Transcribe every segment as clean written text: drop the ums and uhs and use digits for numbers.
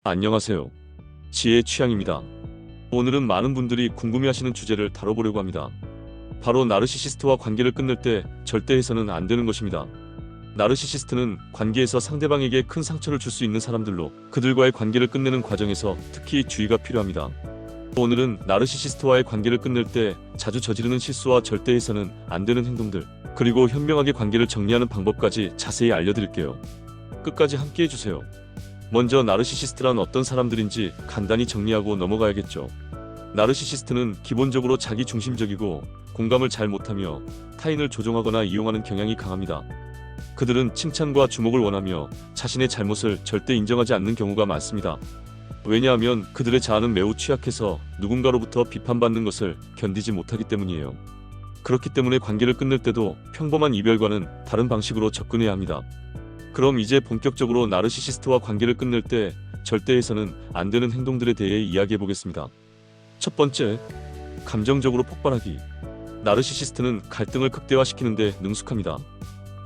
안녕하세요. 지혜의 취향입니다. 오늘은 많은 분들이 궁금해하시는 주제를 다뤄보려고 합니다. 바로 나르시시스트와 관계를 끊을 때 절대 해서는 안 되는 것입니다. 나르시시스트는 관계에서 상대방에게 큰 상처를 줄 수 있는 사람들로 그들과의 관계를 끝내는 과정에서 특히 주의가 필요합니다. 오늘은 나르시시스트와의 관계를 끊을 때 자주 저지르는 실수와 절대 해서는 안 되는 행동들, 그리고 현명하게 관계를 정리하는 방법까지 자세히 알려드릴게요. 끝까지 함께 해주세요. 먼저 나르시시스트란 어떤 사람들인지 간단히 정리하고 넘어가야겠죠. 나르시시스트는 기본적으로 자기 중심적이고 공감을 잘 못하며 타인을 조종하거나 이용하는 경향이 강합니다. 그들은 칭찬과 주목을 원하며 자신의 잘못을 절대 인정하지 않는 경우가 많습니다. 왜냐하면 그들의 자아는 매우 취약해서 누군가로부터 비판받는 것을 견디지 못하기 때문이에요. 그렇기 때문에 관계를 끊을 때도 평범한 이별과는 다른 방식으로 접근해야 합니다. 그럼 이제 본격적으로 나르시시스트와 관계를 끊을 때 절대 해서는 안 되는 행동들에 대해 이야기해 보겠습니다. 첫 번째, 감정적으로 폭발하기. 나르시시스트는 갈등을 극대화시키는데 능숙합니다.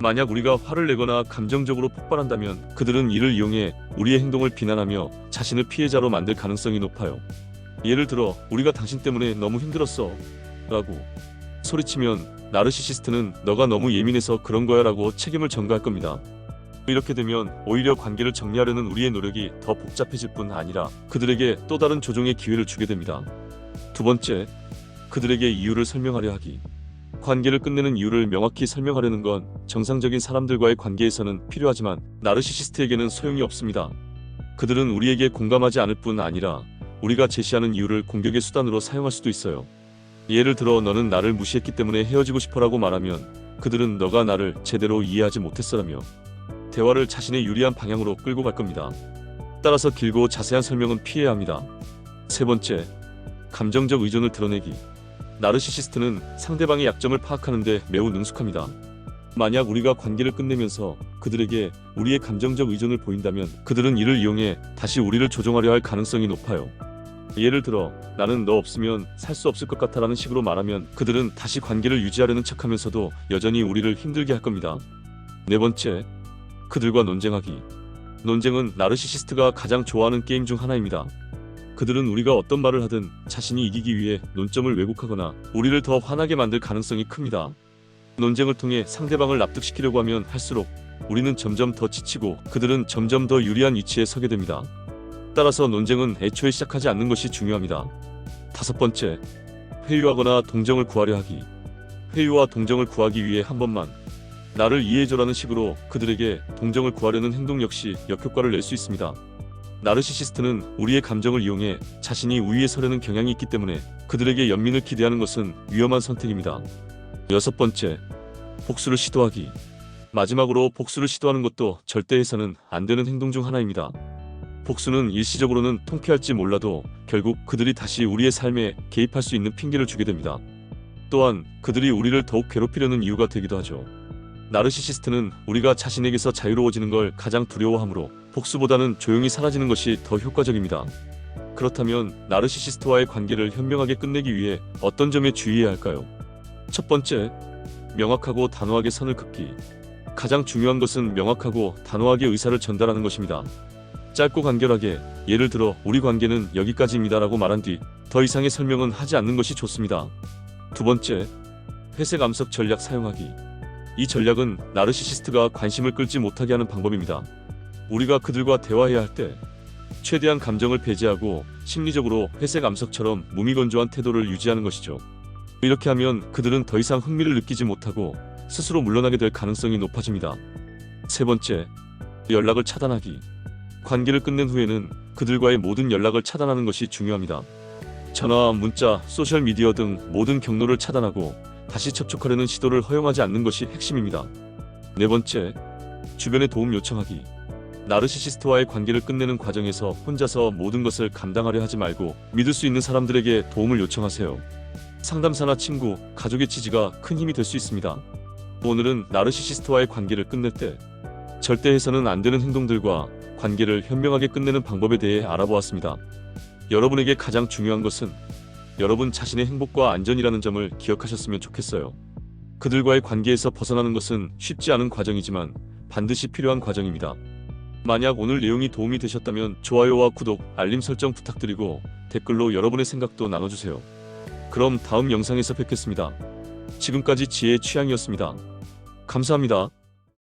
만약 우리가 화를 내거나 감정적으로 폭발한다면 그들은 이를 이용해 우리의 행동을 비난하며 자신을 피해자로 만들 가능성이 높아요. 예를 들어, 우리가 당신 때문에 너무 힘들었어 라고 소리치면 나르시시스트는 너가 너무 예민해서 그런 거야 라고 책임을 전가할 겁니다. 이렇게 되면 오히려 관계를 정리하려는 우리의 노력이 더 복잡해질 뿐 아니라 그들에게 또 다른 조종의 기회를 주게 됩니다. 두 번째, 그들에게 이유를 설명하려 하기. 관계를 끝내는 이유를 명확히 설명하려는 건 정상적인 사람들과의 관계에서는 필요하지만 나르시시스트에게는 소용이 없습니다. 그들은 우리에게 공감하지 않을 뿐 아니라 우리가 제시하는 이유를 공격의 수단으로 사용할 수도 있어요. 예를 들어, 너는 나를 무시했기 때문에 헤어지고 싶어라고 말하면 그들은 너가 나를 제대로 이해하지 못했어라며 대화를 자신의 유리한 방향으로 끌고 갈 겁니다. 따라서 길고 자세한 설명은 피해야 합니다. 세 번째, 감정적 의존을 드러내기. 나르시시스트는 상대방의 약점을 파악하는데 매우 능숙합니다. 만약 우리가 관계를 끝내면서 그들에게 우리의 감정적 의존을 보인다면 그들은 이를 이용해 다시 우리를 조종하려 할 가능성이 높아요. 예를 들어, 나는 너 없으면 살 수 없을 것 같아 라는 식으로 말하면 그들은 다시 관계를 유지하려는 척하면서도 여전히 우리를 힘들게 할 겁니다. 네 번째, 그들과 논쟁하기. 논쟁은 나르시시스트가 가장 좋아하는 게임 중 하나입니다. 그들은 우리가 어떤 말을 하든 자신이 이기기 위해 논점을 왜곡하거나 우리를 더 화나게 만들 가능성이 큽니다. 논쟁을 통해 상대방을 납득시키려고 하면 할수록 우리는 점점 더 지치고 그들은 점점 더 유리한 위치에 서게 됩니다. 따라서 논쟁은 애초에 시작하지 않는 것이 중요합니다. 다섯 번째, 회유하거나 동정을 구하려 하기. 회유와 동정을 구하기 위해 한 번만 나를 이해해줘라는 식으로 그들에게 동정을 구하려는 행동 역시 역효과를 낼 수 있습니다. 나르시시스트는 우리의 감정을 이용해 자신이 우위에 서려는 경향이 있기 때문에 그들에게 연민을 기대하는 것은 위험한 선택입니다. 여섯 번째, 복수를 시도하기. 마지막으로 복수를 시도하는 것도 절대 해서는 안 되는 행동 중 하나입니다. 복수는 일시적으로는 통쾌할지 몰라도 결국 그들이 다시 우리의 삶에 개입할 수 있는 핑계를 주게 됩니다. 또한 그들이 우리를 더욱 괴롭히려는 이유가 되기도 하죠. 나르시시스트는 우리가 자신에게서 자유로워지는 걸 가장 두려워하므로 복수보다는 조용히 사라지는 것이 더 효과적입니다. 그렇다면 나르시시스트와의 관계를 현명하게 끝내기 위해 어떤 점에 주의해야 할까요? 첫 번째, 명확하고 단호하게 선을 긋기. 가장 중요한 것은 명확하고 단호하게 의사를 전달하는 것입니다. 짧고 간결하게, 예를 들어 우리 관계는 여기까지입니다 라고 말한 뒤 더 이상의 설명은 하지 않는 것이 좋습니다. 두 번째, 회색 암석 전략 사용하기. 이 전략은 나르시시스트가 관심을 끌지 못하게 하는 방법입니다. 우리가 그들과 대화해야 할 때 최대한 감정을 배제하고 심리적으로 회색 암석처럼 무미건조한 태도를 유지하는 것이죠. 이렇게 하면 그들은 더 이상 흥미를 느끼지 못하고 스스로 물러나게 될 가능성이 높아집니다. 세 번째, 연락을 차단하기. 관계를 끝낸 후에는 그들과의 모든 연락을 차단하는 것이 중요합니다. 전화, 문자, 소셜미디어 등 모든 경로를 차단하고 다시 접촉하려는 시도를 허용하지 않는 것이 핵심입니다. 네 번째, 주변에 도움 요청하기. 나르시시스트와의 관계를 끝내는 과정에서 혼자서 모든 것을 감당하려 하지 말고 믿을 수 있는 사람들에게 도움을 요청하세요. 상담사나 친구, 가족의 지지가 큰 힘이 될 수 있습니다. 오늘은 나르시시스트와의 관계를 끝낼 때 절대 해서는 안 되는 행동들과 관계를 현명하게 끝내는 방법에 대해 알아보았습니다. 여러분에게 가장 중요한 것은 여러분 자신의 행복과 안전이라는 점을 기억하셨으면 좋겠어요. 그들과의 관계에서 벗어나는 것은 쉽지 않은 과정이지만 반드시 필요한 과정입니다. 만약 오늘 내용이 도움이 되셨다면 좋아요와 구독, 알림 설정 부탁드리고 댓글로 여러분의 생각도 나눠주세요. 그럼 다음 영상에서 뵙겠습니다. 지금까지 지혜의 취향이었습니다. 감사합니다.